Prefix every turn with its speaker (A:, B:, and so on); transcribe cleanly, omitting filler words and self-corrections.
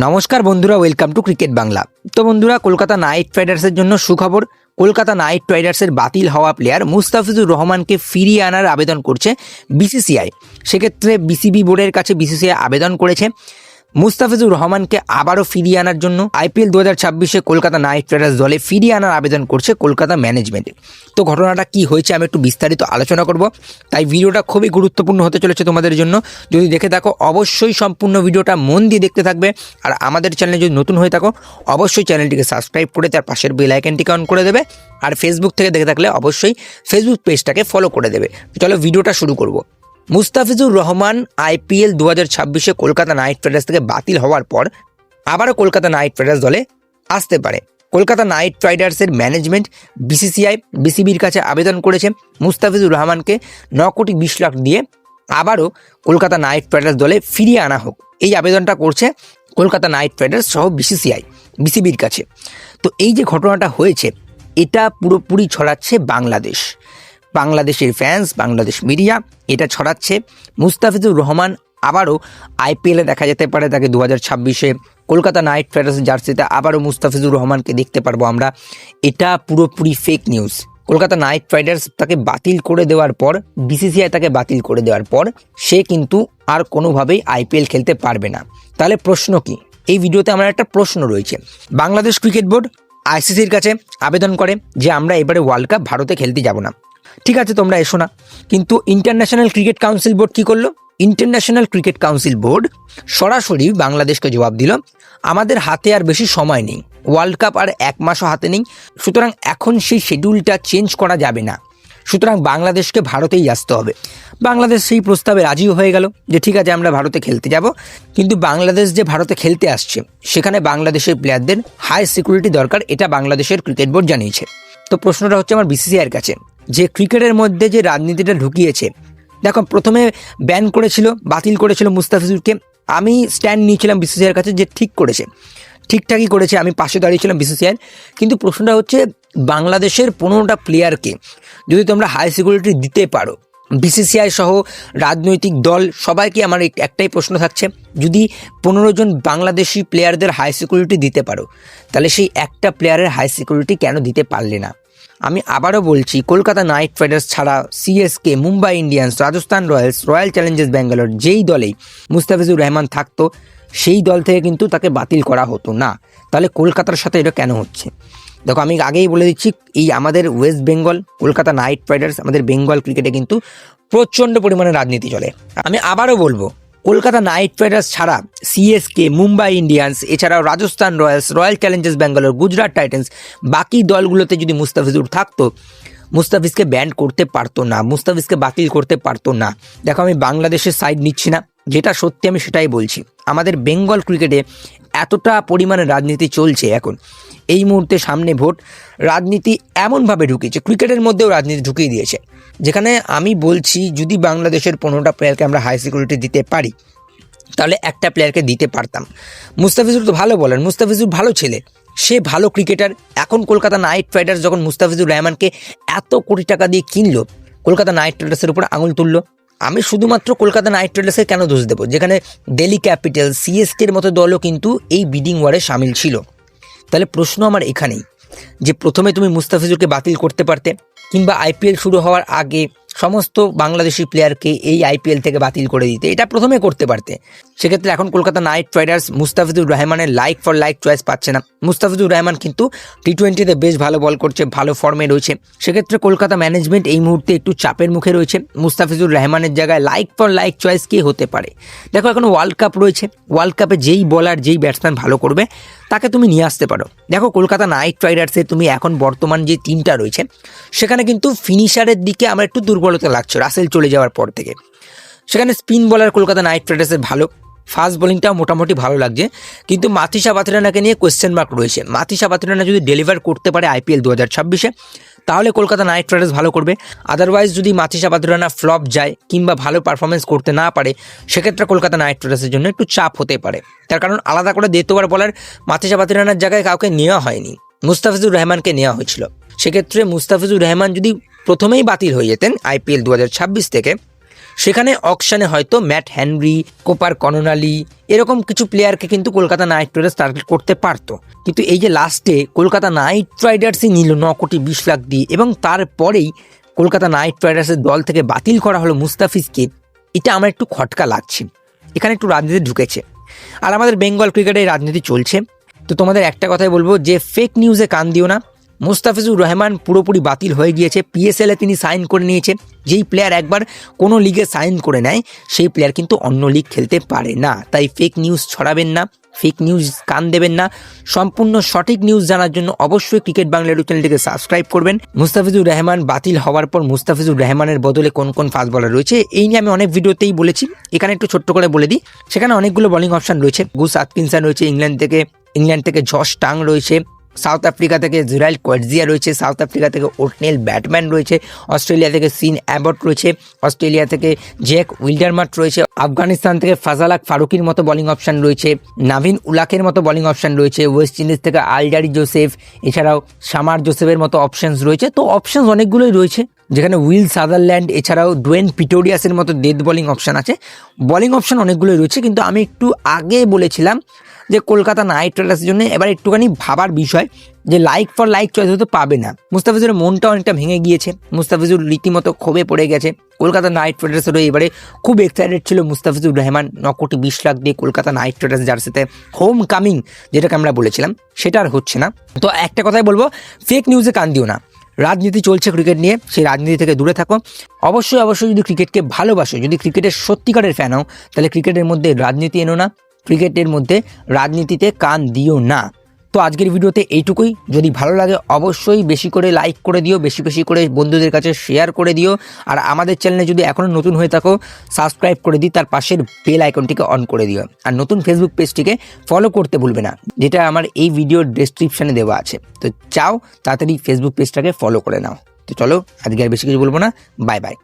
A: নমস্কার বন্ধুরা, welcome to cricket Bangla. তো বন্ধুরা, কলকাতা নাইট রাইডার্সের জন্য সুখবর। কলকাতা নাইট রাইডার্সের বাতিল হওয়া প্লেয়ার মুস্তাফিজুর রহমানকে ফিরিয়ে আনার আবেদন করছে বিসিসিআই। সেক্ষেত্রে বিসিবি বোর্ডের কাছে বিসিসিআই আবেদন করেছে মুস্তাফিজুর রহমানকে আবারও ফিরিয়ে আনার জন্য। আইপিএল 2026-এ কলকাতা নাইট রাইডার্স দলে ফিরিয়ে আনার আবেদন করছে কলকাতা ম্যানেজমেন্ট। তো ঘটনাটা কি হয়েছে আমি একটু বিস্তারিত আলোচনা করব, তাই ভিডিওটা খুবই গুরুত্বপূর্ণ হতে চলেছে তোমাদের জন্য। যদি দেখে থাকো অবশ্যই সম্পূর্ণ ভিডিওটা মন দিয়ে দেখতে থাকবে। আর আমাদের চ্যানেলে যদি নতুন হয়ে থাকো অবশ্যই চ্যানেলটিকে সাবস্ক্রাইব করে তার পাশের বেল আইকনটিকে অন করে দেবে। আর ফেসবুক থেকে দেখে থাকলে অবশ্যই ফেসবুক পেজটাকে ফলো করে দেবে। চলো ভিডিওটা শুরু করব। মুস্তাফিজুর রহমান আইপিএল 2026-এ কলকাতা নাইট রাইডার্স থেকে বাতিল হওয়ার পর আবারও কলকাতা নাইট রাইডার্স দলে আসতে পারে। কলকাতা নাইট রাইডার্সের ম্যানেজমেন্ট বিসিসিআই বিসিবির কাছে আবেদন করেছে মুস্তাফিজুর রহমানকে 9 কোটি 20 লাখ দিয়ে আবারও কলকাতা নাইট রাইডার্স দলে ফিরিয়ে আনা হোক। এই আবেদনটা করছে কলকাতা নাইট রাইডার্স সহ বিসিসিআই বিসিবির কাছে। তো এই যে ঘটনাটা হয়েছে এটা পুরোপুরি ছড়াচ্ছে বাংলাদেশের ফ্যান্স, বাংলাদেশ মিডিয়া এটা ছড়াচ্ছে। মুস্তাফিজুর রহমান আবারও আইপিএলে দেখা যেতে পারে তাকে 2026-এ কলকাতা নাইট রাইডার্সের জার্সিতে আবারও মুস্তাফিজুর রহমানকে দেখতে পারবো আমরা। এটা পুরোপুরি fake news. Kolkata Knight Riders তাকে বাতিল করে দেওয়ার পর, বিসিসিআই তাকে বাতিল করে দেওয়ার পর সে কিন্তু আর কোনোভাবেই আইপিএল খেলতে পারবে না। তাহলে প্রশ্ন কি? এই ভিডিওতে আমার একটা প্রশ্ন রয়েছে। বাংলাদেশ ক্রিকেট বোর্ড আইসিসির কাছে আবেদন করে যে আমরা এবারে ওয়ার্ল্ড কাপ ভারতে খেলতে যাব না। ঠিক আছে, তোমরা এসো না। কিন্তু ইন্টারন্যাশনাল ক্রিকেট কাউন্সিল বোর্ড কী করলো? ইন্টারন্যাশনাল ক্রিকেট কাউন্সিল বোর্ড সরাসরি বাংলাদেশকে জবাব দিল, আমাদের হাতে আর বেশি সময় নেই, ওয়ার্ল্ড কাপ আর 1 মাসও হাতে নেই, সুতরাং এখন সেই শিডিউলটা চেঞ্জ করা যাবে না, সুতরাং বাংলাদেশকে ভারতেই আসতে হবে। বাংলাদেশ সেই প্রস্তাবে রাজিও হয়ে গেল যে ঠিক আছে আমরা ভারতে খেলতে যাব। কিন্তু বাংলাদেশ যে ভারতে খেলতে আসছে সেখানে বাংলাদেশের প্লেয়ারদের হাই সিকিউরিটি দরকার, এটা বাংলাদেশের ক্রিকেট বোর্ড জানিয়েছে। তো প্রশ্নটা হচ্ছে আমার বিসিসিআইয়ের কাছে, যে ক্রিকেটের মধ্যে যে রাজনীতিটা ঢুকিয়েছে, দেখো প্রথমে ব্যান করেছিল, বাতিল করেছিল মুস্তাফিজুরকে। আমি স্ট্যান্ড নিয়েছিলাম বিসিসিআইয়ের কাছে যে ঠিক করেছে, ঠিকঠাকই করেছে, আমি পাশে দাঁড়িয়েছিলাম বিসিসিআইয়ের। কিন্তু প্রশ্নটা হচ্ছে বাংলাদেশের 15টা প্লেয়ারকে যদি তোমরা হাই সিকিউরিটি দিতে পারো, বিসিসিআই সহ রাজনৈতিক দল সবাইকে আমার একটাই প্রশ্ন থাকছে, যদি 15 জন বাংলাদেশি প্লেয়ারদের হাই সিকিউরিটি দিতে পারো তাহলে সেই একটা প্লেয়ারের হাই সিকিউরিটি কেন দিতে পারলে না? আমি আবারও বলছি, কলকাতা নাইট রাইডার্স ছাড়া CSK, Mumbai Indians, Rajasthan Royals, royal Challengers Bangalore যেই দলেই মুস্তাফিজুর রহমান থাকতো সেই দল থেকে কিন্তু তাকে বাতিল করা হতো না। তাহলে কলকাতার সাথে এটা কেন হচ্ছে? দেখো আমি আগেই বলে দিচ্ছি, এই আমাদের West Bengal Kolkata Knight Riders, আমাদের বেঙ্গল ক্রিকেটে কিন্তু প্রচণ্ড পরিমাণে রাজনীতি চলে। আমি আবারও বলবো, কলকাতা নাইট রাইডার্স ছাড়া সিএসকে, মুম্বাই ইন্ডিয়ান্স, এছাড়াও Rajasthan Royals, royal Challengers Bangalore, Gujarat Titans, বাকি দলগুলোতে যদি মুস্তাফিজুর থাকতো মুস্তাফিজকে ব্যান করতে পারতো না, মুস্তাফিজকে বাতিল করতে পারতো না। দেখো আমি বাংলাদেশের সাইড নিচ্ছি না, যেটা সত্যি আমি সেটাই বলছি। আমাদের বেঙ্গল ক্রিকেটে এতটা পরিমাণে রাজনীতি চলছে এখন, এই মুহূর্তে সামনে ভোট, রাজনীতি এমনভাবে ঢুকিয়েছে, ক্রিকেটের মধ্যেও রাজনীতি ঢুকিয়ে দিয়েছে, যেখানে আমি বলছি যদি বাংলাদেশের 15টা প্লেয়ারকে আমরা হাই সিকিউরিটি দিতে পারি তাহলে একটা প্লেয়ারকে দিতে পারতাম। মুস্তাফিজুর তো ভালো বলার, মুস্তাফিজুর ভালো ছেলে, সে ভালো ক্রিকেটার। এখন কলকাতা নাইট রাইডার্স যখন মুস্তাফিজুর রহমানকে এত কোটি টাকা দিয়ে কিনলো, কলকাতা নাইট রাইডার্সের উপর আঙুল তুললো। আমি শুধুমাত্র কলকাতা নাইট রাইডার্সকে কেন দোষ দেবো, যেখানে দিল্লি ক্যাপিটাল, সিএসকের মতো দলও কিন্তু এই বিডিং ওয়ারে সামিল ছিল। তাহলে প্রশ্ন আমার এখানেই, যে প্রথমে তুমি মুস্তাফিজুরকে বাতিল করতে পারতে, কিংবা আইপিএল শুরু হওয়ার আগে সমস্ত বাংলাদেশি প্লেয়ারকে এই আইপিএল থেকে বাতিল করে দিতে, এটা প্রথমে করতে পারতে। সেক্ষেত্রে এখন কলকাতা নাইট রাইডার্স মুস্তাফিজুর রহমানের লাইক ফর লাইক চয়েস পাচ্ছে না। মুস্তাফিজুর রহমান কিন্তু টি20-তে বেশ ভালো বল করছে, ভালো ফর্মে রয়েছে। সেক্ষেত্রে কলকাতা ম্যানেজমেন্ট এই মুহূর্তে একটু চাপের মুখে রয়েছে। মুস্তাফিজুর রহমানের জায়গায় লাইক ফর লাইক চয়েস কে হতে পারে? দেখো এখন ওয়ার্ল্ড কাপ রয়েছে, ওয়ার্ল্ড কাপে যেই বলার, যেই ব্যাটসম্যান ভালো করবে তাকে তুমি নিয়ে আসতে পারো। দেখো কলকাতা নাইট রাইডার্সে তুমি এখন বর্তমান যে টিমটা রয়েছে সেখানে কিন্তু ফিনিশারের দিকে আমার একটু দুর্বলতা লাগছে রাসেল চলে যাওয়ার পর থেকে। সেখানে স্পিন বলার কলকাতা নাইট রাইডার্সের ভালো, ফাস্ট বোলিংটাও মোটামুটি ভালো লাগছে, কিন্তু মাথিসা পাথিরানাকে নিয়ে কোয়েশ্চেন মার্ক রয়েছে। মাথিসা পাথিরানা যদি ডেলিভার করতে পারে আইপিএল 2026-এ তাহলে কলকাতা নাইট রাইডার্স ভালো করবে। আদারওয়াইজ যদি মাথিসা পাথিরানা ফ্লপ যায় কিংবা ভালো পারফরমেন্স করতে না পারে সেক্ষেত্রে কলকাতা নাইট রাইডার্সের জন্য একটু চাপ হতে পারে। তার কারণ আলাদা করে দেতোয়ার বলার মাথিসা পাথিরানার জায়গায় কাউকে নেওয়া হয়নি, মুস্তাফিজুর রহমানকে নেওয়া হয়েছিল। সেক্ষেত্রে মুস্তাফিজুর রহমান যদি প্রথমেই বাতিল হয়ে যেতেন আইপিএল 2026 থেকে, সেখানে অকশনে হয়তো ম্যাট হেনরি, কোপার কননালি এরকম কিছু প্লেয়ারকে কিন্তু কলকাতা নাইট রাইডার্স টার্গেট করতে পারতো। কিন্তু এই যে লাস্টে কলকাতা নাইট রাইডার্সই নিল 9 কোটি 20 লাখ দিয়ে, এবং তারপরেই কলকাতা নাইট রাইডার্সের দল থেকে বাতিল করা হলো মুস্তাফিজকে, এটা আমার একটু খটকা লাগছে। এখানে একটু রাজনীতি ঢুকেছে, আর আমাদের বেঙ্গল ক্রিকেটে এই রাজনীতি চলছে। তো তোমাদের একটা কথাই বলবো যে ফেক নিউজে কান দিও না। মুস্তাফিজুর রহমান পুরোপুরি বাতিল হয়ে গিয়েছে, পিএসএলে তিনি সাইন করে নিয়েছে। যেই প্লেয়ার একবার কোনো লিগে সাইন করে নেয় সেই প্লেয়ার কিন্তু অন্য লিগ খেলতে পারে না। তাই ফেক নিউজ ছড়াবেন না, ফেক নিউজ কান দেবেন না। সম্পূর্ণ সঠিক নিউজ জানার জন্য অবশ্যই ক্রিকেট বাংলা ইউটিউব চ্যানেলটিকে সাবস্ক্রাইব করবেন। মুস্তাফিজুর রহমান বাতিল হওয়ার পর মুস্তাফিজুর রহমানের বদলে কোন কোন ফাস্ট বলার রয়েছে এই নিয়ে আমি অনেক ভিডিওতেই বলেছি, এখানে একটু ছোট্ট করে বলে দিই। সেখানে অনেকগুলো বোলিং অপশন রয়েছে। গুস আটকিনসন রয়েছে ইংল্যান্ড থেকে জশ টাং রয়েছে, সাউথ আফ্রিকা থেকে জুরাইল কোয়েটজিয়া রয়েছে, সাউথ আফ্রিকা থেকে ওটনেল ব্যাটম্যান রয়েছে, অস্ট্রেলিয়া থেকে সিন অ্যাবট রয়েছে, অস্ট্রেলিয়া থেকে জ্যাক উইল্ডারমার্ট রয়েছে, আফগানিস্তান থেকে ফাজালাক ফারুকির মতো বোলিং অপশন রয়েছে, নাভিন উলাকের মতো বোলিং অপশন রয়েছে, ওয়েস্ট ইন্ডিজ থেকে আলডারি জোসেফ, এছাড়াও সামার জোসেফের মতো অপশনস রয়েছে। তো অপশনস অনেকগুলোই রয়েছে, যেখানে উইল সাদারল্যান্ড এছাড়াও ডোয়েন পিটোরিয়াসের মতো ডেথ বোলিং অপশন আছে। বোলিং অপশন অনেকগুলোই রয়েছে, কিন্তু আমি একটু আগে বলেছিলাম যে কলকাতা নাইট রাইডার্সের জন্য এবার একটুখানি ভাবার বিষয় যে লাইক ফর লাইক চয়েস হতে পাবে না। মুস্তাফিজুরের মনটা অনেকটা ভেঙে গিয়েছে, মুস্তাফিজুর রীতিমতো ক্ষোভে পড়ে গেছে। কলকাতা নাইট রাইডার্সেরও এবারে খুব এক্সাইটেড ছিল মুস্তাফিজুর রহমান 9 কোটি 20 লাখ দিয়ে কলকাতা নাইট রাইডার্স জার্সিতে হোম কামিং যেটাকে আমরা বলেছিলাম সেটা আর হচ্ছে না। তো একটা কথাই বলবো, ফেক নিউজে কান দিও না। রাজনীতি চলছে ক্রিকেট নিয়ে, সেই রাজনীতি থেকে দূরে থাকো। অবশ্যই যদি ক্রিকেটকে ভালোবাসো, যদি ক্রিকেটের সত্যিকারের ফ্যান হও, তাহলে ক্রিকেটের মধ্যে রাজনীতি এনো না, ক্রিকেটের মধ্যে রাজনীতিতে কান দিও না। তো আজকের ভিডিওতে এইটুকুই। যদি ভালো লাগে অবশ্যই বেশি করে লাইক করে দিও, বেশি করে বন্ধুদের কাছে শেয়ার করে দিও। আর আমাদের চ্যানেলে যদি এখনও নতুন হয়ে থাকো সাবস্ক্রাইব করে দিই, তার পাশের বেল আইকনটিকে অন করে দিও। আর নতুন ফেসবুক পেজটিকে ফলো করতে ভুলবে না, যেটা আমার এই ভিডিওর ডেসক্রিপশানে দেওয়া আছে। তো চাও তাড়াতাড়ি ফেসবুক পেজটাকে ফলো করে নাও। তো চলো আজকে আর বেশি কিছু বলবো না, বাই বাই।